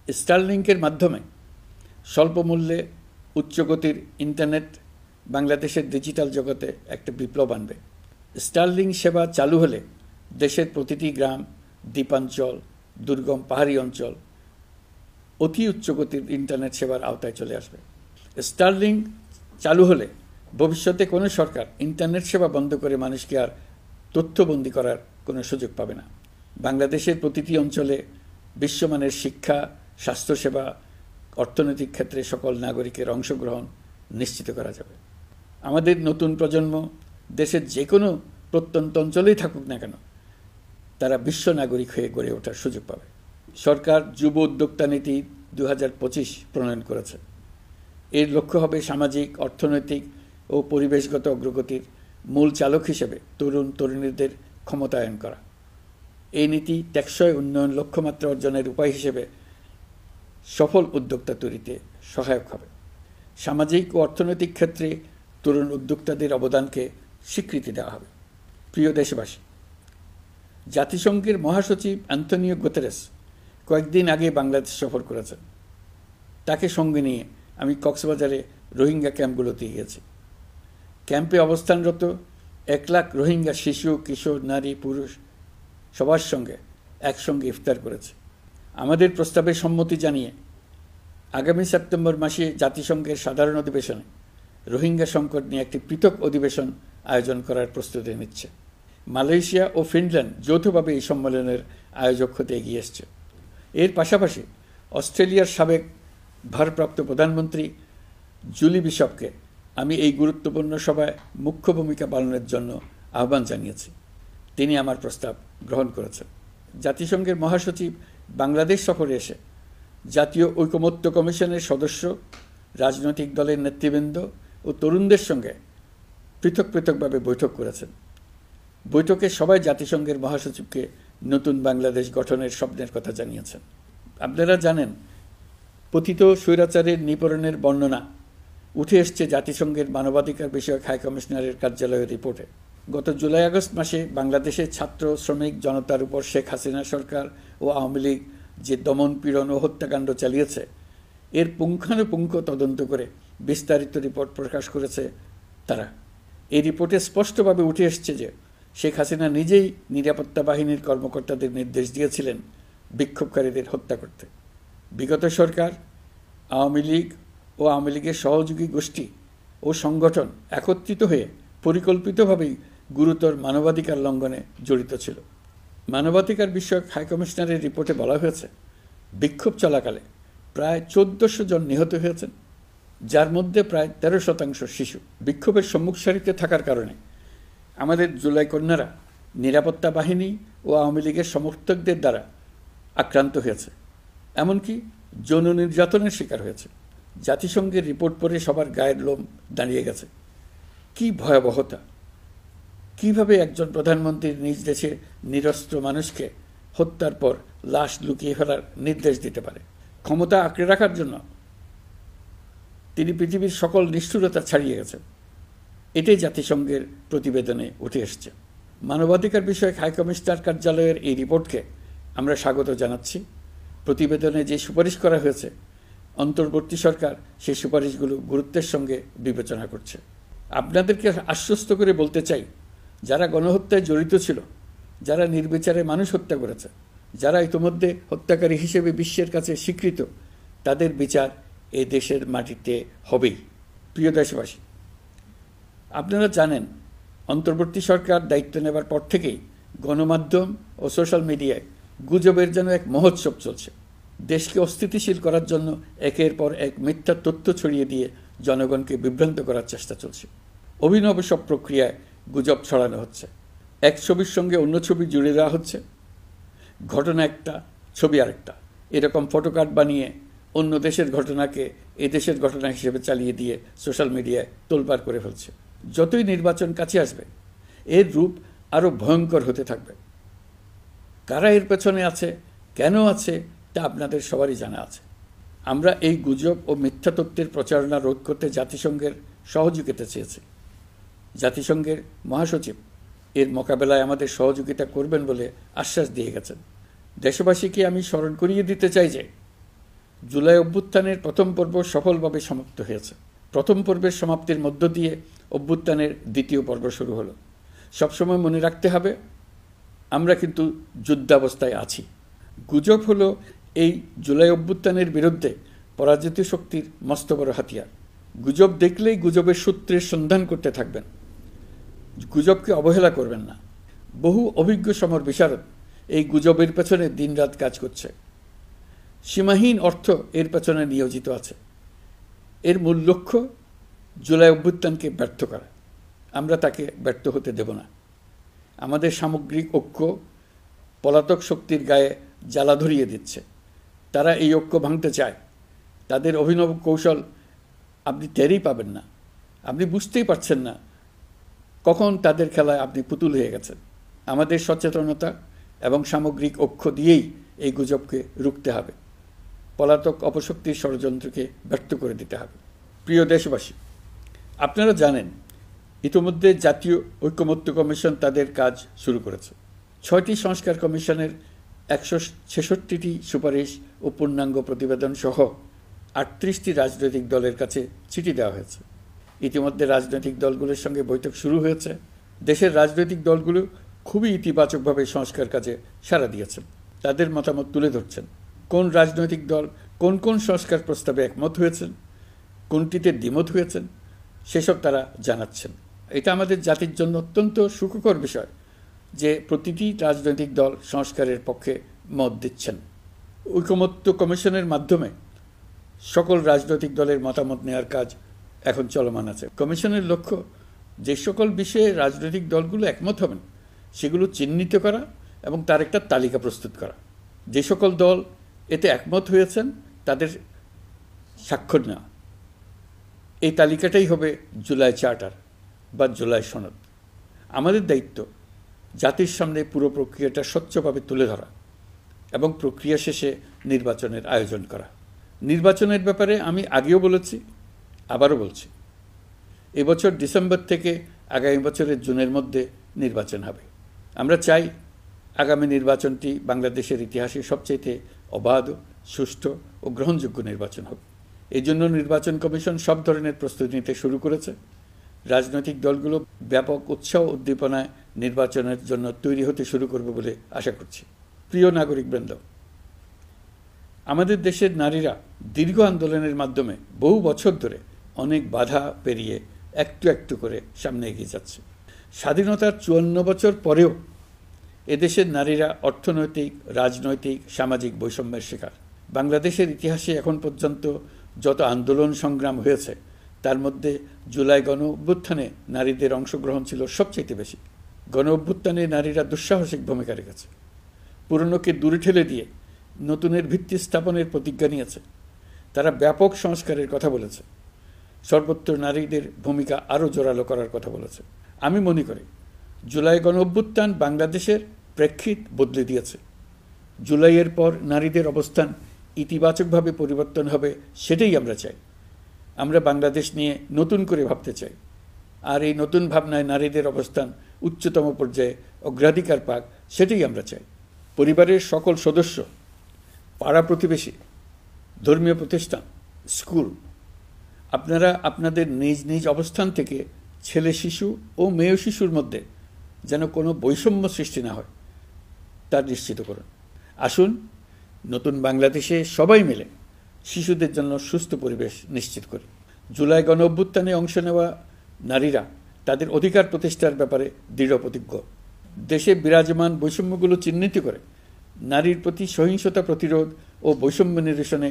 স্টারলিংকের মাধ্যমে স্বল্প মূল্যে উচ্চগতির ইন্টারনেট বাংলাদেশের ডিজিটাল জগতে একটা বিপ্লব আনবে। স্টারলিংক সেবা চালু হলে দেশের প্রতিটি গ্রাম, দ্বীপাঞ্চল, দুর্গম পাহাড়ি অঞ্চল অতি উচ্চগতির ইন্টারনেট সেবার আওতায় চলে আসবে। স্টারলিংক চালু হলে ভবিষ্যতে কোনো সরকার ইন্টারনেট সেবা বন্ধ করে মানুষকে আর তথ্যবন্দী করার কোনো সুযোগ পাবে না। বাংলাদেশের প্রতিটি অঞ্চলে বিশ্বমানের শিক্ষা, স্বাস্থ্যসেবা, অর্থনৈতিক ক্ষেত্রে সকল নাগরিকের অংশগ্রহণ নিশ্চিত করা যাবে। আমাদের নতুন প্রজন্ম দেশের যে কোনো প্রত্যন্ত অঞ্চলেই থাকুক না কেন তারা বিশ্ব নাগরিক হয়ে গড়ে ওঠার সুযোগ পাবে। সরকার যুব উদ্যোক্তা নীতি 2025 প্রণয়ন করেছে। এর লক্ষ্য হবে সামাজিক, অর্থনৈতিক ও পরিবেশগত অগ্রগতির মূল চালক হিসেবে তরুণ তরুণীদের ক্ষমতায়ন করা। এই নীতি টেকসই উন্নয়ন লক্ষ্যমাত্রা অর্জনের উপায় হিসেবে সফল উদ্যোক্তা তৈরিতে সহায়ক হবে। সামাজিক ও অর্থনৈতিক ক্ষেত্রে তরুণ উদ্যোক্তাদের অবদানকে স্বীকৃতি দেওয়া হবে। প্রিয় দেশবাসী, জাতিসংঘের মহাসচিব অ্যান্টনিও গুতেরেস কয়েকদিন আগে বাংলাদেশ সফর করেছেন। তাকে সঙ্গে নিয়ে আমি কক্সবাজারে রোহিঙ্গা ক্যাম্পগুলোতে গিয়েছি। ক্যাম্পে অবস্থানরত 1 লাখ রোহিঙ্গা শিশু, কিশোর, নারী, পুরুষ সবার সঙ্গে একসঙ্গে ইফতার করেছে। আমাদের প্রস্তাবে সম্মতি জানিয়ে আগামী সেপ্টেম্বর মাসে জাতিসংঘের সাধারণ অধিবেশনে রোহিঙ্গা সংকট নিয়ে একটি পৃথক অধিবেশন আয়োজন করার প্রস্তুতি নিচ্ছে। মালয়েশিয়া ও ফিনল্যান্ড যৌথভাবে এই সম্মেলনের আয়োজক হতে এগিয়ে এসছে। এর পাশাপাশি অস্ট্রেলিয়ার সাবেক ভারপ্রাপ্ত প্রধানমন্ত্রী জুলি বিশপকে আমি এই গুরুত্বপূর্ণ সভায় মুখ্য ভূমিকা পালনের জন্য আহ্বান জানিয়েছি। তিনি আমার প্রস্তাব গ্রহণ করেছেন। জাতিসংঘের মহাসচিব বাংলাদেশ সফরে এসে জাতীয় ঐকমত্য কমিশনের সদস্য, রাজনৈতিক দলের নেতৃবৃন্দ ও তরুণদের সঙ্গে পৃথকভাবে বৈঠক করেছেন। বৈঠকে সবাই জাতিসংঘের মহাসচিবকে নতুন বাংলাদেশ গঠনের স্বপ্নের কথা জানিয়েছেন। আপনারা জানেন, পতিত স্বৈরাচারের নিপীড়নের বর্ণনা উঠে এসছে জাতিসংঘের মানবাধিকার বিষয়ক হাই কমিশনারের কার্যালয়ের রিপোর্টে। গত জুলাই-আগস্ট মাসে বাংলাদেশের ছাত্র, শ্রমিক জনতার উপর শেখ হাসিনা সরকার ও আওয়ামী লীগ যে দমন, পীড়ন ও হত্যাকাণ্ড চালিয়েছে এর পুঙ্খানুপুঙ্খ তদন্ত করে বিস্তারিত রিপোর্ট প্রকাশ করেছে তারা। এই রিপোর্টে স্পষ্টভাবে উঠে এসছে যে শেখ হাসিনা নিজেই নিরাপত্তা বাহিনীর কর্মকর্তাদের নির্দেশ দিয়েছিলেন বিক্ষোভকারীদের হত্যা করতে। বিগত সরকার, আওয়ামী লীগ ও আওয়ামী লীগের সহযোগী গোষ্ঠী ও সংগঠন একত্রিত হয়ে পরিকল্পিতভাবেই গুরুতর মানবাধিকার লঙ্ঘনে জড়িত ছিল। মানবাধিকার বিষয়ক হাইকমিশনারের রিপোর্টে বলা হয়েছে, বিক্ষোভ চলাকালে প্রায় ১৪০০ জন নিহত হয়েছেন, যার মধ্যে প্রায় ১৩% শিশু। বিক্ষোভের সম্মুখ সারিতে থাকার কারণে আমাদের জুলাই কন্যারা নিরাপত্তা বাহিনী ও আওয়ামী লীগের সমর্থকদের দ্বারা আক্রান্ত হয়েছে, এমনকি যৌন নির্যাতনের শিকার হয়েছে। জাতিসংঘের রিপোর্ট পড়ে সবার গায়ের লোম দাঁড়িয়ে গেছে। কি ভয়াবহতা! কিভাবে একজন প্রধানমন্ত্রীর নিজ দেশে নিরস্ত্র মানুষকে হত্যার পর লাশ লুকিয়ে ফেলার নির্দেশ দিতে পারে? ক্ষমতা আঁকড়ে রাখার জন্য তিনি পৃথিবীর সকল নিষ্ঠুরতা ছাড়িয়ে গেছেন। এটাই জাতিসংঘের প্রতিবেদনে উঠে এসছে। মানবাধিকার বিষয়ক হাইকমিশনার কার্যালয়ের এই রিপোর্টকে আমরা স্বাগত জানাচ্ছি। প্রতিবেদনে যে সুপারিশ করা হয়েছে, অন্তর্বর্তী সরকার সেই সুপারিশগুলো গুরুত্বের সঙ্গে বিবেচনা করছে। আপনাদেরকে আশ্বস্ত করে বলতে চাই, যারা গণহত্যায় জড়িত ছিল, যারা নির্বিচারে মানুষ হত্যা করেছে, যারা ইতিমধ্যে হত্যাকারী হিসেবে বিশ্বের কাছে স্বীকৃত, তাদের বিচার এ দেশের মাটিতে হবেই। প্রিয় দেশবাসী, আপনারা জানেন অন্তর্বর্তী সরকার দায়িত্ব নেবার পর থেকেই গণমাধ্যম ও সোশ্যাল মিডিয়ায় গুজবের যেন এক মহোৎসব চলছে। দেশকে অস্থিতিশীল করার জন্য একের পর এক মিথ্যা তথ্য ছড়িয়ে দিয়ে জনগণকে বিভ্রান্ত করার চেষ্টা চলছে। অভিনব সব প্রক্রিয়ায় গুজব ছড়ানো হচ্ছে। এক ছবির সঙ্গে অন্য ছবি জুড়ে দেওয়া হচ্ছে, ঘটনা একটা, ছবি আরেকটা। এরকম ফটোকার্ড বানিয়ে অন্য দেশের ঘটনাকে এ দেশের ঘটনা হিসেবে চালিয়ে দিয়ে সোশ্যাল মিডিয়ায় তোলপাড় করে ফেলছে। যতই নির্বাচন কাছে আসবে, এর রূপ আরও ভয়ঙ্কর হতে থাকবে। কারা এর পেছনে আছে, কেন আছে, তা আপনাদের সবারই জানা আছে। আমরা এই গুজব ও মিথ্যা তথ্যের প্রচারণা রোধ করতে জাতিসংঘের সহযোগিতা চেয়েছি। জাতিসংঘের মহাসচিব এর মোকাবেলায় আমাদের সহযোগিতা করবেন বলে আশ্বাস দিয়ে গেছেন। দেশবাসীকে আমি স্মরণ করিয়ে দিতে চাই যে জুলাই অভ্যুত্থানের প্রথম পর্ব সফলভাবে সমাপ্ত হয়েছে। প্রথম পর্বের সমাপ্তির মধ্য দিয়ে অভ্যুত্থানের দ্বিতীয় পর্ব শুরু হলো। সবসময় মনে রাখতে হবে, আমরা কিন্তু যুদ্ধাবস্থায় আছি। গুজব হলো এই জুলাই অভ্যুত্থানের বিরুদ্ধে পরাজিত শক্তির মস্ত বড় হাতিয়ার। গুজব দেখলেই গুজবের সূত্রের সন্ধান করতে থাকবেন, গুজবকে অবহেলা করবেন না। বহু অভিজ্ঞ সমর বিশারদ এই গুজবের পেছনে দিনরাত কাজ করছে। সীমাহীন অর্থ এর পেছনে নিয়োজিত আছে। এর মূল লক্ষ্য জুলাই অভ্যুত্থানকে ব্যর্থ করা। আমরা তাকে ব্যর্থ হতে দেব না। আমাদের সামগ্রিক ঐক্য পলাতক শক্তির গায়ে জ্বালা ধরিয়ে দিচ্ছে। তারা এই ঐক্য ভাঙতে চায়। তাদের অভিনব কৌশল আপনি টেরই পাবেন না। আপনি বুঝতেই পারছেন না কখন তাদের খেলায় আপনি পুতুল হয়ে গেছেন। আমাদের সচেতনতা এবং সামগ্রিক ঐক্য দিয়েই এই গুজবকে রুখতে হবে। পলাতক অপশক্তির ষড়যন্ত্রকে ব্যর্থ করে দিতে হবে। প্রিয় দেশবাসী, আপনারা জানেন ইতিমধ্যে জাতীয় ঐকমত্য কমিশন তাদের কাজ শুরু করেছে। 6টি সংস্কার কমিশনের 166টি সুপারিশ ও পূর্ণাঙ্গ প্রতিবেদন সহ 38টি রাজনৈতিক দলের কাছে চিঠি দেওয়া হয়েছে। ইতিমধ্যে রাজনৈতিক দলগুলোর সঙ্গে বৈঠক শুরু হয়েছে। দেশের রাজনৈতিক দলগুলো খুবই ইতিবাচকভাবে সংস্কার কাজে সাড়া দিয়েছেন। তাদের মতামত তুলে ধরছেন। কোন রাজনৈতিক দল কোন কোন সংস্কার প্রস্তাবে একমত হয়েছেন, কোনটিতে দ্বিমত হয়েছেন, সেসব তারা জানাচ্ছেন। এটা আমাদের জাতির জন্য অত্যন্ত সুখকর বিষয় যে প্রতিটি রাজনৈতিক দল সংস্কারের পক্ষে মত দিচ্ছেন। ঐকমত্য কমিশনের মাধ্যমে সকল রাজনৈতিক দলের মতামত নেওয়ার কাজ এখন চলমান আছে। কমিশনের লক্ষ্য যে সকল বিষয়ে রাজনৈতিক দলগুলো একমত হবেন সেগুলো চিহ্নিত করা এবং তার একটা তালিকা প্রস্তুত করা। যে সকল দল এতে একমত হয়েছেন তাদের স্বাক্ষর নেওয়া। এই তালিকাটাই হবে জুলাই চার্টার বা জুলাই সনদ। আমাদের দায়িত্ব জাতির সামনে পুরো প্রক্রিয়াটা স্বচ্ছভাবে তুলে ধরা এবং প্রক্রিয়া শেষে নির্বাচনের আয়োজন করা। নির্বাচনের ব্যাপারে আমি আগেও বলেছি, আবারও বলছি, এবছর ডিসেম্বর থেকে আগামী বছরের জুনের মধ্যে নির্বাচন হবে। আমরা চাই আগামী নির্বাচনটি বাংলাদেশের ইতিহাসে সবচেয়ে অবাধ, সুষ্ঠু ও গ্রহণযোগ্য নির্বাচন হবে। এই জন্য নির্বাচন কমিশন সব ধরনের প্রস্তুতি নিতে শুরু করেছে। রাজনৈতিক দলগুলো ব্যাপক উৎসাহ উদ্দীপনায় নির্বাচনের জন্য তৈরি হতে শুরু করবে বলে আশা করছি। প্রিয় নাগরিকবৃন্দ, আমাদের দেশের নারীরা দীর্ঘ আন্দোলনের মাধ্যমে বহু বছর ধরে অনেক বাধা পেরিয়ে একটু একটু করে সামনে এগিয়ে যাচ্ছে। স্বাধীনতার 54 বছর পরেও এদেশের নারীরা অর্থনৈতিক, রাজনৈতিক, সামাজিক বৈষম্যের শিকার। বাংলাদেশের ইতিহাসে এখন পর্যন্ত যত আন্দোলন সংগ্রাম হয়েছে তার মধ্যে জুলাই গণ অভ্যুত্থানে নারীদের অংশগ্রহণ ছিল সবচেয়ে বেশি। গণ অভ্যুত্থানে নারীরা দুঃসাহসিক ভূমিকা রেখেছে। পুরনোকে দূরে ঠেলে দিয়ে নতুনের ভিত্তি স্থাপনের প্রতিজ্ঞা নিয়েছে। তারা ব্যাপক সংস্কারের কথা বলেছে। সর্বত্র নারীদের ভূমিকা আরও জোরালো করার কথা বলেছে। আমি মনে করি জুলাই গণ অভ্যুত্থান বাংলাদেশের প্রেক্ষিত বদলে দিয়েছে। জুলাইয়ের পর নারীদের অবস্থান ইতিবাচকভাবে পরিবর্তন হবে, সেটাই আমরা চাই। আমরা বাংলাদেশ নিয়ে নতুন করে ভাবতে চাই, আর এই নতুন ভাবনায় নারীদের অবস্থান উচ্চতম পর্যায়ে অগ্রাধিকার পাক, সেটাই আমরা চাই। পরিবারের সকল সদস্য, পাড়া প্রতিবেশী, ধর্মীয় প্রতিষ্ঠান, স্কুল, আপনারা আপনাদের নিজ নিজ অবস্থান থেকে ছেলে শিশু ও মেয়ে শিশুর মধ্যে যেন কোনো বৈষম্য সৃষ্টি না হয় তা নিশ্চিত করুন। আসুন নতুন বাংলাদেশে সবাই মিলে শিশুদের জন্য সুস্থ পরিবেশ নিশ্চিত করি। জুলাই গণ অভ্যুত্থানে অংশ নেওয়া নারীরা তাদের অধিকার প্রতিষ্ঠার ব্যাপারে দৃঢ় প্রতিজ্ঞ। দেশে বিরাজমান বৈষম্যগুলো চিহ্নিত করে নারীর প্রতি সহিংসতা প্রতিরোধ ও বৈষম্য নিরসনে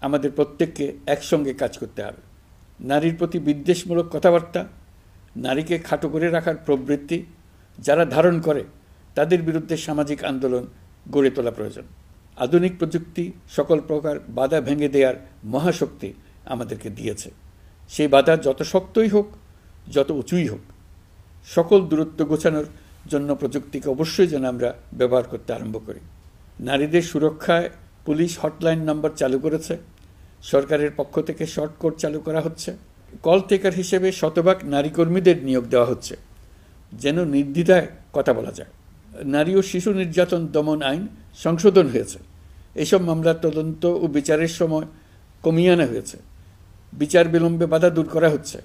আমাদের প্রত্যেককে একসঙ্গে কাজ করতে হবে। নারীর প্রতি বিদ্বেষমূলক কথাবার্তা, নারীকে খাটো করে রাখার প্রবৃত্তি যারা ধারণ করে তাদের বিরুদ্ধে সামাজিক আন্দোলন গড়ে তোলা প্রয়োজন। আধুনিক প্রযুক্তি সকল প্রকার বাধা ভেঙে দেওয়ার মহাশক্তি আমাদেরকে দিয়েছে। সেই বাধা যত শক্তই হোক, যত উঁচুই হোক, সকল দূরত্ব গোছানোর জন্য প্রযুক্তিকে অবশ্যই যেন আমরা ব্যবহার করতে আরম্ভ করি। নারীদের সুরক্ষায় পুলিশ হটলাইন নম্বর চালু করেছে। সরকারের পক্ষ থেকে শর্ট কোড চালু করা হচ্ছে। কল টেকার হিসেবে শতভাগ নারী কর্মীদের নিয়োগ দেওয়া হচ্ছে, যেন নির্দ্বিধায় কথা বলা যায়। নারী ও শিশু নির্যাতন দমন আইন সংশোধন হয়েছে। এসব মামলার তদন্ত ও বিচারের সময় কমিয়ে আনা হয়েছে। বিচার বিলম্বে বাধা দূর করা হচ্ছে।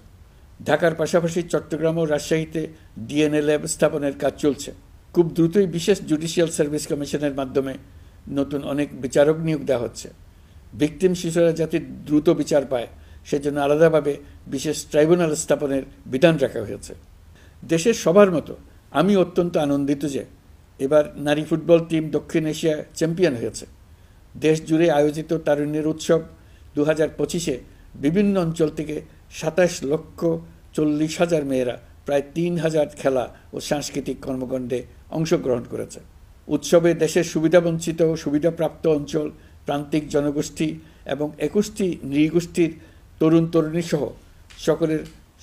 ঢাকার পাশাপাশি চট্টগ্রাম ও রাজশাহীতে ডিএনএ ল্যাব স্থাপনের কাজ চলছে। খুব দ্রুতই বিশেষ জুডিশিয়াল সার্ভিস কমিশনের মাধ্যমে নতুন অনেক বিচারক নিয়োগ দেওয়া হচ্ছে। ভিকটিম শিশুরা যাতে দ্রুত বিচার পায় সেজন্য আলাদাভাবে বিশেষ ট্রাইব্যুনাল স্থাপনের বিধান রাখা হয়েছে। দেশের সবার মতো আমি অত্যন্ত আনন্দিত যে এবার নারী ফুটবল টিম দক্ষিণ এশিয়া চ্যাম্পিয়ন হয়েছে। দেশ জুড়ে আয়োজিত তারুণ্যের উৎসব 2025-এ বিভিন্ন অঞ্চল থেকে 27,40,000 মেয়েরা প্রায় 3,000 খেলা ও সাংস্কৃতিক কর্মকাণ্ডে অংশগ্রহণ করেছে। উৎসবে দেশের সুবিধাবঞ্চিত ও সুবিধাপ্রাপ্ত অঞ্চল, প্রান্তিক জনগোষ্ঠী এবং 21টি নৃগোষ্ঠীর তরুণ তরুণী সহ সকলের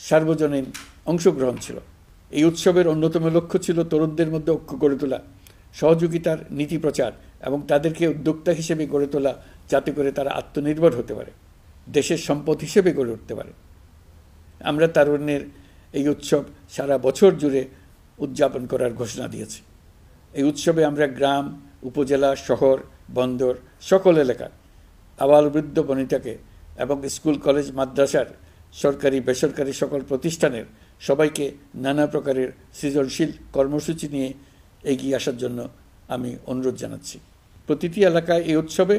সার্বজনীন অংশগ্রহণ ছিল। এই উৎসবের অন্যতম লক্ষ্য ছিল তরুণদের মধ্যে ঐক্য গড়ে তোলা, সহযোগিতার নীতি প্রচার এবং তাদেরকে উদ্যোক্তা হিসেবে গড়ে তোলা, যাতে করে তারা আত্মনির্ভর হতে পারে, দেশের সম্পদ হিসেবে গড়ে উঠতে পারে। আমরা তারুণ্যের এই উৎসব সারা বছর জুড়ে উদযাপন করার ঘোষণা দিয়েছি। এই উৎসবে আমরা গ্রাম, উপজেলা, শহর, বন্দর সকল এলাকার আবাল বৃদ্ধ বনিতাকে এবং স্কুল, কলেজ, মাদ্রাসার সরকারি বেসরকারি সকল প্রতিষ্ঠানের সবাইকে নানা প্রকারের সৃজনশীল কর্মসূচি নিয়ে এগিয়ে আসার জন্য আমি অনুরোধ জানাচ্ছি। প্রতিটি এলাকায় এই উৎসবে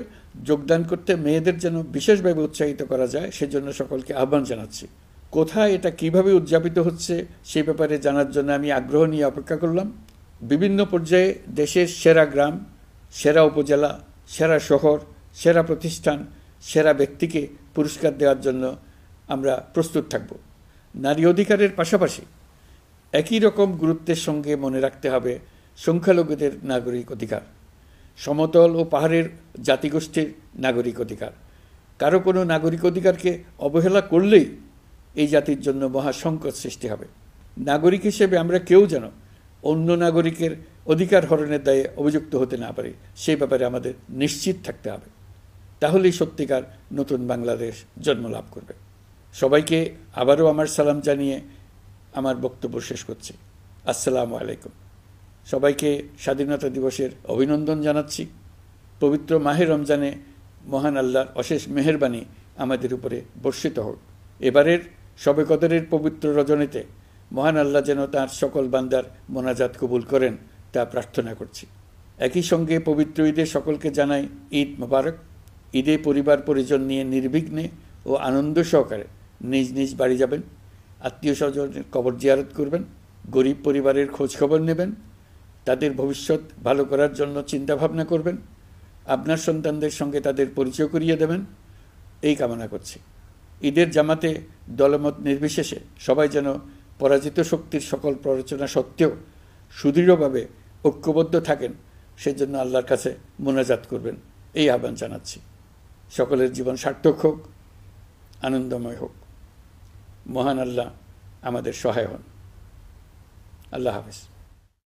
যোগদান করতে মেয়েদের যেন বিশেষভাবে উৎসাহিত করা যায় সেজন্য সকলকে আহ্বান জানাচ্ছি। কোথায় এটা কিভাবে উদযাপিত হচ্ছে সেই ব্যাপারে জানার জন্য আমি আগ্রহ নিয়ে অপেক্ষা করলাম। বিভিন্ন পর্যায়ে দেশের সেরা গ্রাম, সেরা উপজেলা, সেরা শহর, সেরা প্রতিষ্ঠান, সেরা ব্যক্তিকে পুরস্কার দেওয়ার জন্য আমরা প্রস্তুত থাকব। নারী অধিকারের পাশাপাশি একই রকম গুরুত্বের সঙ্গে মনে রাখতে হবে সংখ্যালঘুদের নাগরিক অধিকার, সমতল ও পাহাড়ের জাতিগোষ্ঠীর নাগরিক অধিকার। কারো কোনো নাগরিক অধিকারকে অবহেলা করলেই এই জাতির জন্য মহা সংকট সৃষ্টি হবে। নাগরিক হিসেবে আমরা কেউ যেন অন্য নাগরিকের অধিকার হরণের দায়ে অভিযুক্ত হতে না পারি, সেই ব্যাপারে আমাদের নিশ্চিত থাকতে হবে। তাহলেই সত্যিকার নতুন বাংলাদেশ জন্ম লাভ করবে। সবাইকে আবারও আমার সালাম জানিয়ে আমার বক্তব্য শেষ করছি। আসসালামু আলাইকুম। সবাইকে স্বাধীনতা দিবসের অভিনন্দন জানাচ্ছি। পবিত্র মাহে রমজানে মহান আল্লাহর অশেষ মেহেরবানি আমাদের উপরে বর্ষিত হোক। এবারের শবে কদরের পবিত্র রজনীতে মহান আল্লাহ যেন তাঁর সকল বান্দার মোনাজাত কবুল করেন তা প্রার্থনা করছি। একই সঙ্গে পবিত্র ঈদে সকলকে জানাই ঈদ মোবারক। ঈদে পরিবার পরিজন নিয়ে নির্বিঘ্নে ও আনন্দ সহকারে নিজ নিজ বাড়ি যাবেন, আত্মীয় স্বজনের কবর জিয়ারত করবেন, গরিব পরিবারের খোঁজখবর নেবেন, তাদের ভবিষ্যৎ ভালো করার জন্য চিন্তাভাবনা করবেন, আপনার সন্তানদের সঙ্গে তাদের পরিচয় করিয়ে দেবেন, এই কামনা করছি। ঈদের জামাতে দলমত নির্বিশেষে সবাই যেন পরাজিত শক্তির সকল প্ররোচনা সত্ত্বেও সুদৃঢ়ভাবে ঐক্যবদ্ধ থাকেন, সেজন্য আল্লাহর কাছে মোনাজাত করবেন, এই আহ্বান জানাচ্ছি। সকলের জীবন সার্থক হোক, আনন্দময় হোক। মহান আল্লাহ আমাদের সহায় হন। আল্লাহ হাফেজ।